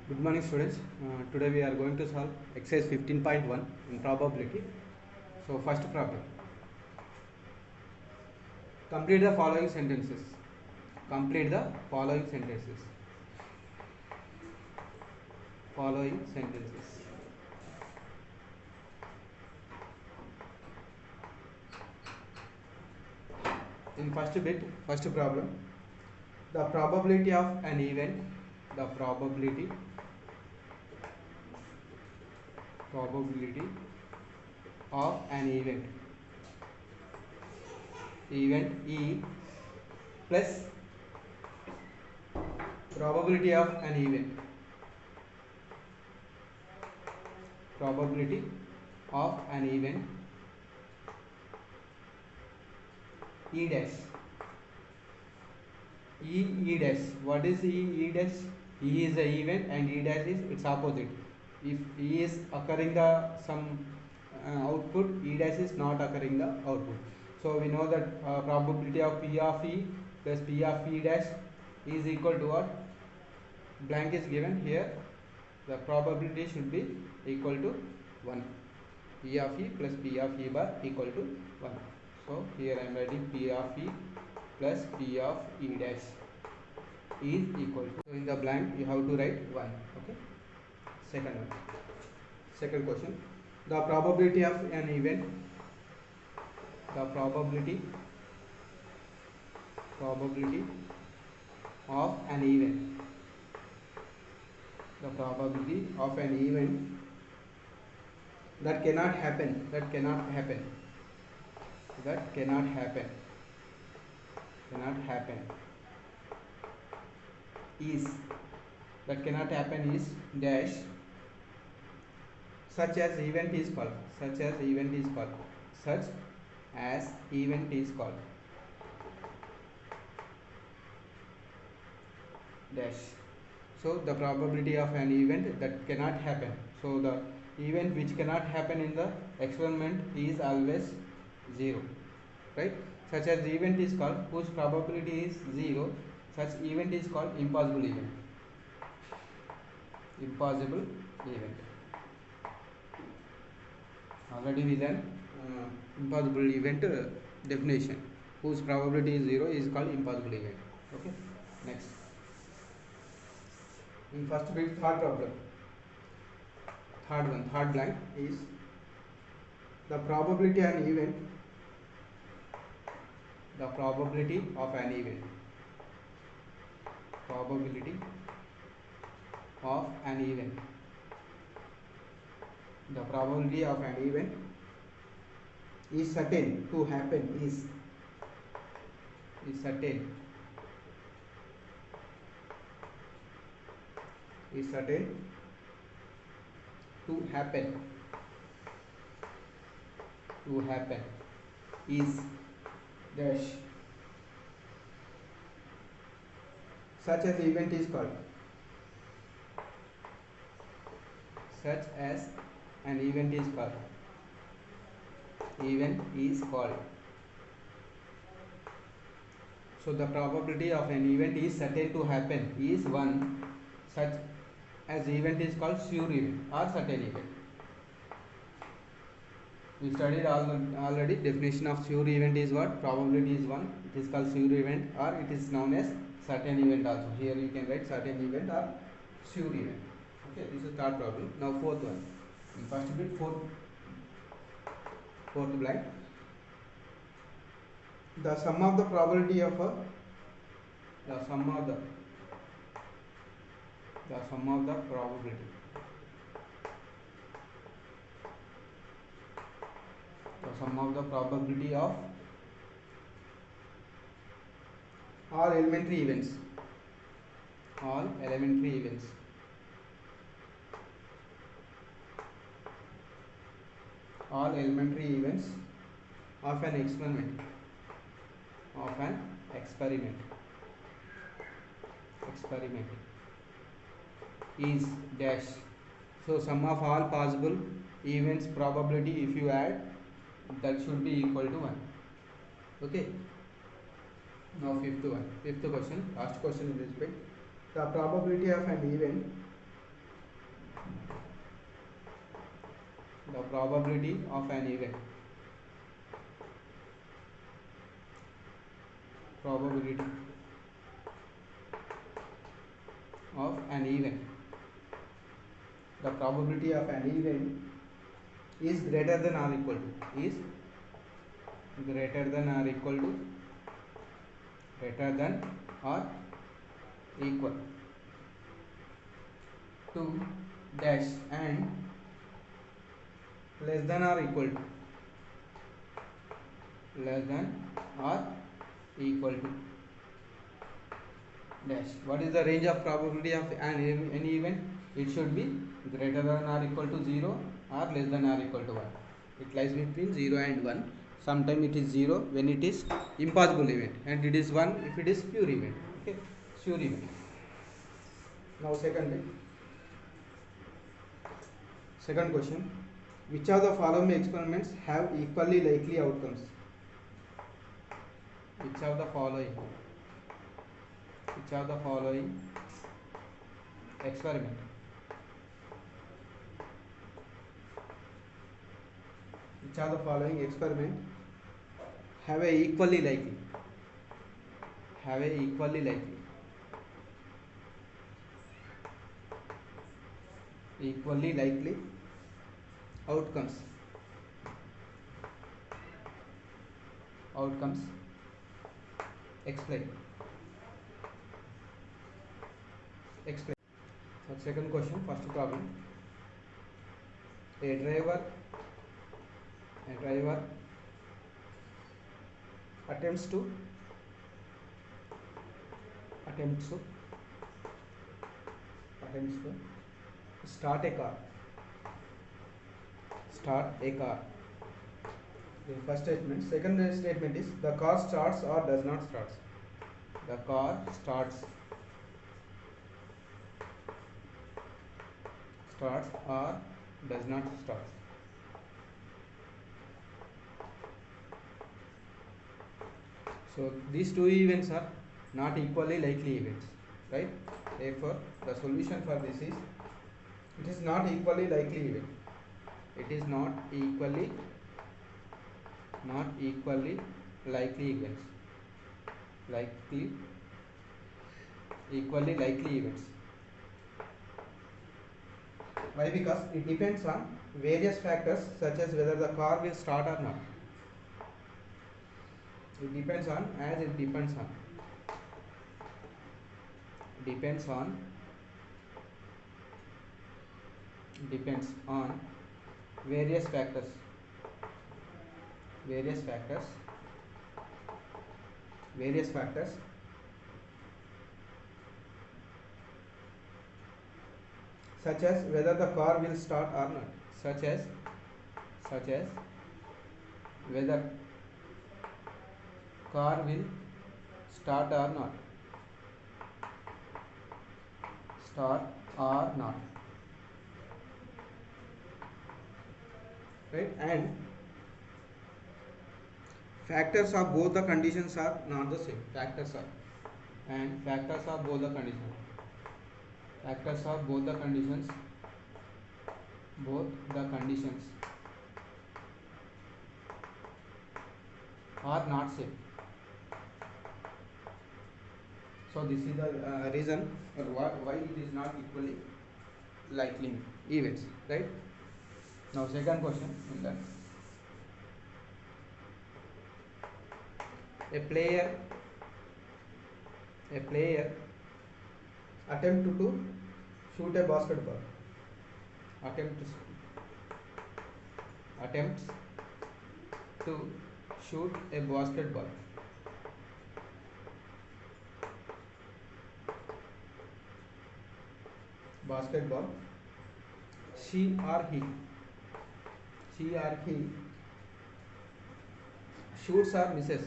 Good morning, students. Today we are going to solve exercise 15.1 in probability. So, first problem. Complete the following sentences. Complete the following sentences. Following sentences. In first bit, first problem. The probability of an event. The probability of an event. Event E plus probability of an event. Probability of an event E dash. E dash. What is E dash? E is the event and E dash is its opposite. If E is occurring the some output, E dash is not occurring the output. So we know that probability of P of E plus P of E dash is equal to what? Blank is given here. The probability should be equal to 1. P of E plus P of E bar equal to 1. So here I am writing P of E plus P of E dash is equal to, so in the blank you have to write 1. Okay. Second question. The probability of an event, the probability of an event, the probability of an event that cannot happen is that cannot happen is dash, such as event is called dash. So the probability of an event that cannot happen, so the event which cannot happen in the experiment is always 0, right? Such as the event is called whose probability is 0, such event is called impossible event. Already we learned impossible event definition. Whose probability is 0 is called impossible event. Okay. Next. In first bit, third problem. Third blank is the probability of an event. The probability of an event. The probability of an event is certain to happen is certain to happen is dash, such as event is called, so the probability of an event is certain to happen is 1, such as event is called sure event or certain event. We studied already definition of sure event is what? Probability is 1, it is called sure event, or it is known as certain event also. Here you can write certain event or sure event. Okay, this is third problem. Now fourth one. In first bit, fourth blank. The sum of the probability of a the sum of the probability of all elementary events of an experiment is dash. So sum of all possible events probability, if you add, that should be equal to 1. Okay. Now fifth question, last question in this bit. The probability of an event The probability of an event. Probability of an event. The probability of an event is greater than or equal to, is greater than or equal to, greater than or equal to dash and less than or equal to, less than or equal to dash. What is the range of probability of any event? It should be greater than or equal to 0 or less than or equal to 1. It lies between 0 and 1. Sometimes it is 0 when it is impossible event, and it is 1 if it is pure event. Okay, sure event. Now second question, which of the following experiments have equally likely outcomes? Which of the following experiment which of the following experiment have a equally likely outcomes? Explain. So second question, first problem. A driver attempts to start a car. The first statement. Second statement is the car starts or does not start. The car starts or does not start. So these two events are not equally likely events, right? Therefore, the solution for this is, it is not equally likely event. It is not equally likely events. Equally likely events. Why? Because it depends on various factors such as whether the car will start or not. It depends on various factors such as whether the car will start or not. Such as whether car will start or not. Right? And factors of both the conditions are not the same. Factors of both the conditions are not same. So this is the reason why it is not equally likely events, right? Now second question, a player attempts to shoot a basketball. Attempts to shoot a basketball. She or he shoots or misses.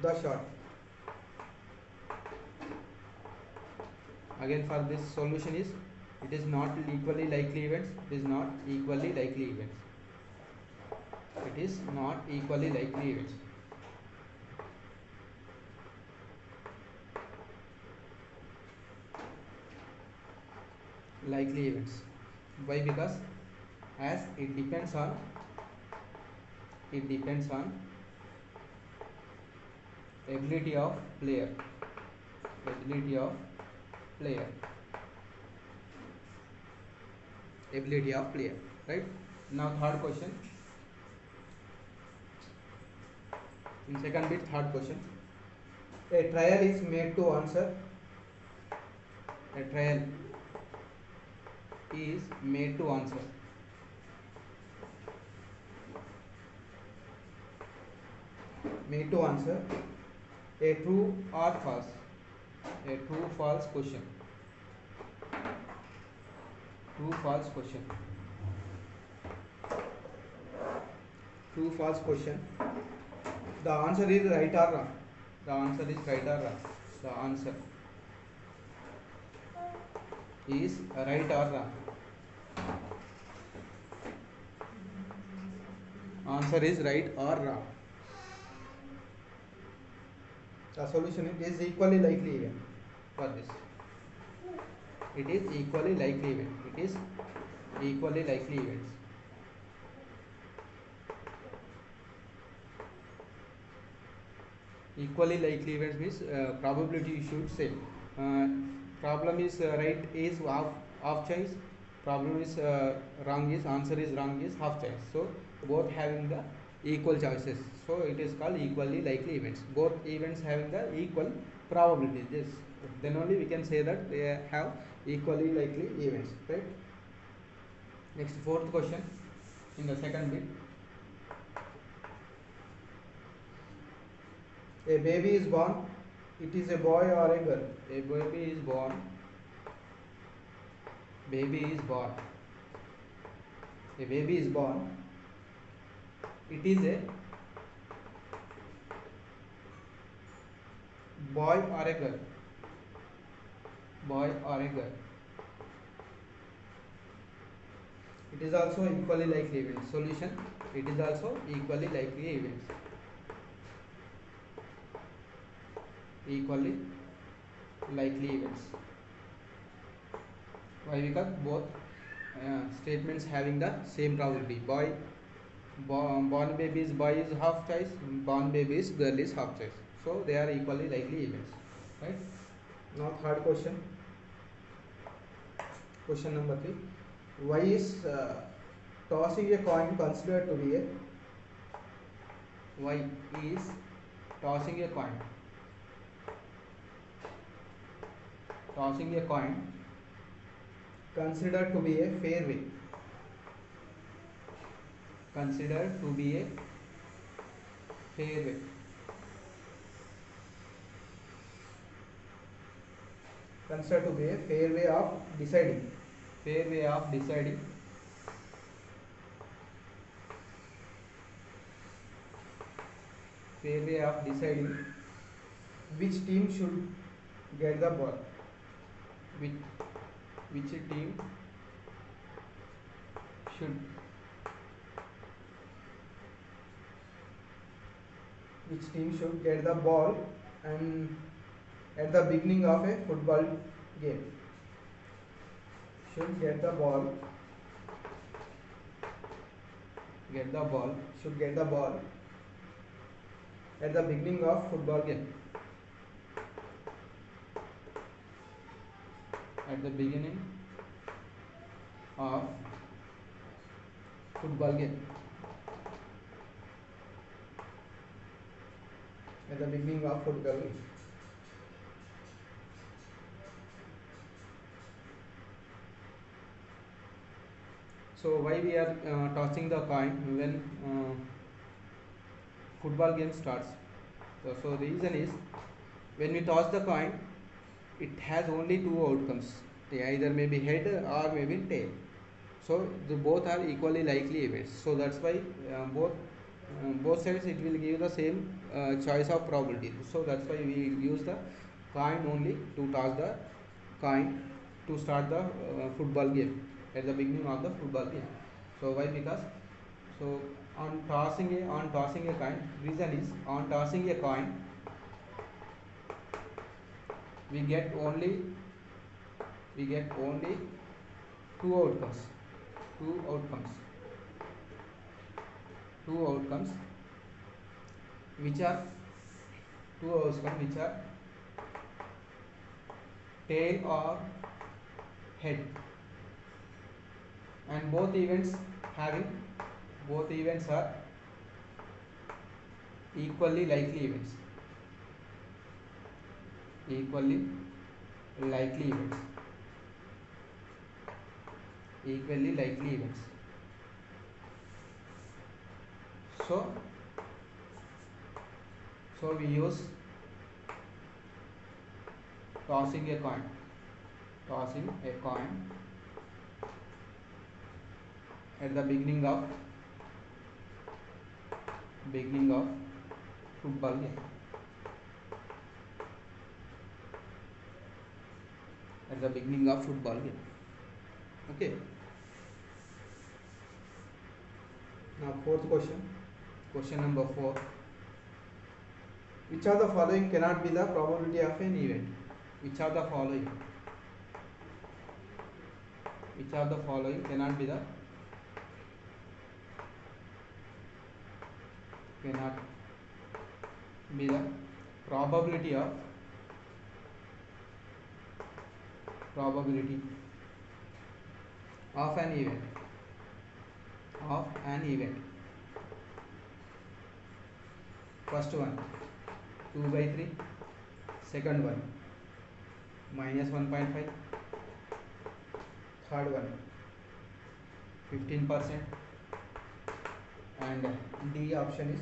The shot. Again, for this solution is It is not equally likely events. It is not equally likely events. It is not equally likely events. Likely events. Why? Because as it depends on ability of player. Ability of player. Ability of player. Right? Now third question. In second bit, third question. A trial is made to answer. A trial is made to answer. Made to answer a true or false. A true false question. True false question. True false question. The answer is right or wrong. The answer is right or wrong. The answer is right or wrong. Answer is right or wrong. The solution is equally likely event for this. It is equally likely event. It is equally likely events. Equally likely events means probability you should say. Problem is right is half chance. Problem is wrong is answer is wrong is half chance. So both having the equal choices. So it is called equally likely events. Both events having the equal probability. Yes. Then only we can say that they have equally likely events. Right. Next fourth question in the second bit. A baby is born. It is a boy or a girl. A baby is born. Baby is born. A baby is born. It is a boy or a girl. Boy or a girl. It is also equally likely event. Solution. It is also equally likely events. Equally likely events. Why? Because both statements having the same probability. Born baby is boy is half choice. Born baby is girl is half choice. So they are equally likely events. Right? Now third question. Question number 3. Why is tossing a coin considered to be a? Why is tossing a coin? Tossing a coin considered to be a fair way. Considered to be a fair way. Considered to be a fair way of deciding. Fair way of deciding. Fair way of deciding which team should get the ball. Which team should get the ball and at the beginning of a football game. Should get the ball at the beginning of football game. At the beginning of football game. At the beginning of football game. So why we are tossing the coin when football game starts? So the reason is when we toss the coin, it has only two outcomes. They either may be head or maybe tail. So both are equally likely events. So that's why both sides it will give the same choice of probability. So that's why we use the coin only to toss the coin to start the football game, at the beginning of the football game. So why? Because so on tossing a coin, reason is on tossing a coin we get only two outcomes two outcomes two outcomes which are tail or head, and both events are equally likely events. equally likely events equally likely events. So we use tossing a coin at the beginning of football game. At the beginning of football game. Okay. Now fourth question number 4. Which of the following cannot be the probability of an event? Which of the following cannot be the probability of an event? First one 2/3, second one -1.5, third one 15%, and D option is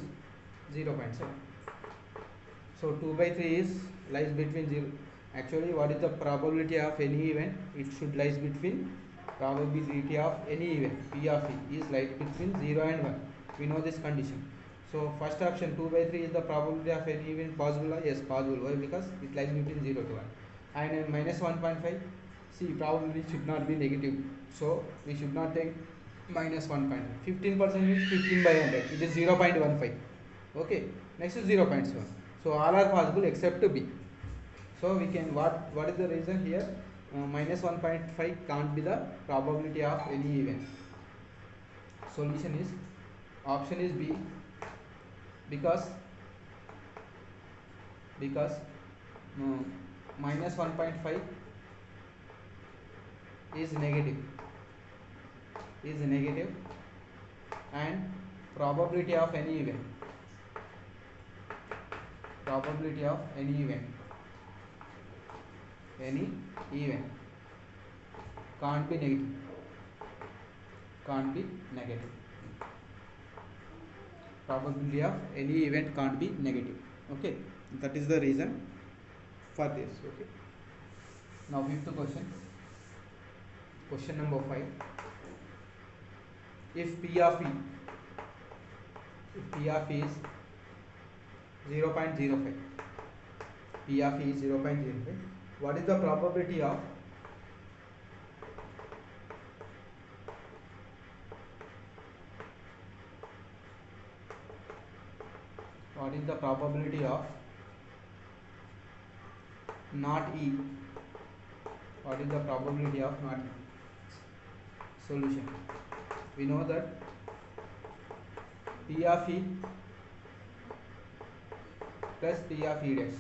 0.7. So 2/3 is lies between 0. Actually, what is the probability of any event? It should lies between probability of any event. P of E is lies between 0 and 1. We know this condition. So first option 2/3 is the probability of any event possible. Yes, possible. Why? Because it lies between 0 to 1. And -1.5. See, probability should not be negative. So we should not take -1.5. 15% is 15/100. It is 0.15. Okay. Next is 0.7. So all are possible except B. So we can what is the reason here? -1.5 can't be the probability of any event. Solution is option is B, because -1.5 is negative and probability of any event can't be negative. Probability of any event can't be negative. Okay, that is the reason for this. Okay, now fifth question number 5. If P of E is 0.05, what is the probability of not E? What is the probability of not E? Solution. We know that P of E plus P of E dash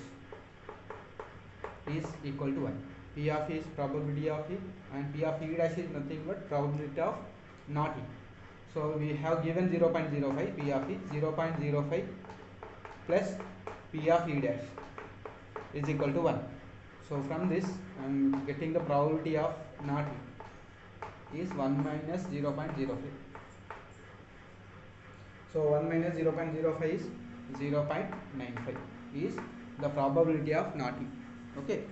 is equal to 1. P of E is probability of E and P of E dash is nothing but probability of not E. So we have given 0.05. P of E 0.05 plus P of E dash is equal to 1. So from this I am getting the probability of not E is 1 minus 0.05. So 1 minus 0.05 is 0.95 is the probability of not E. Okay.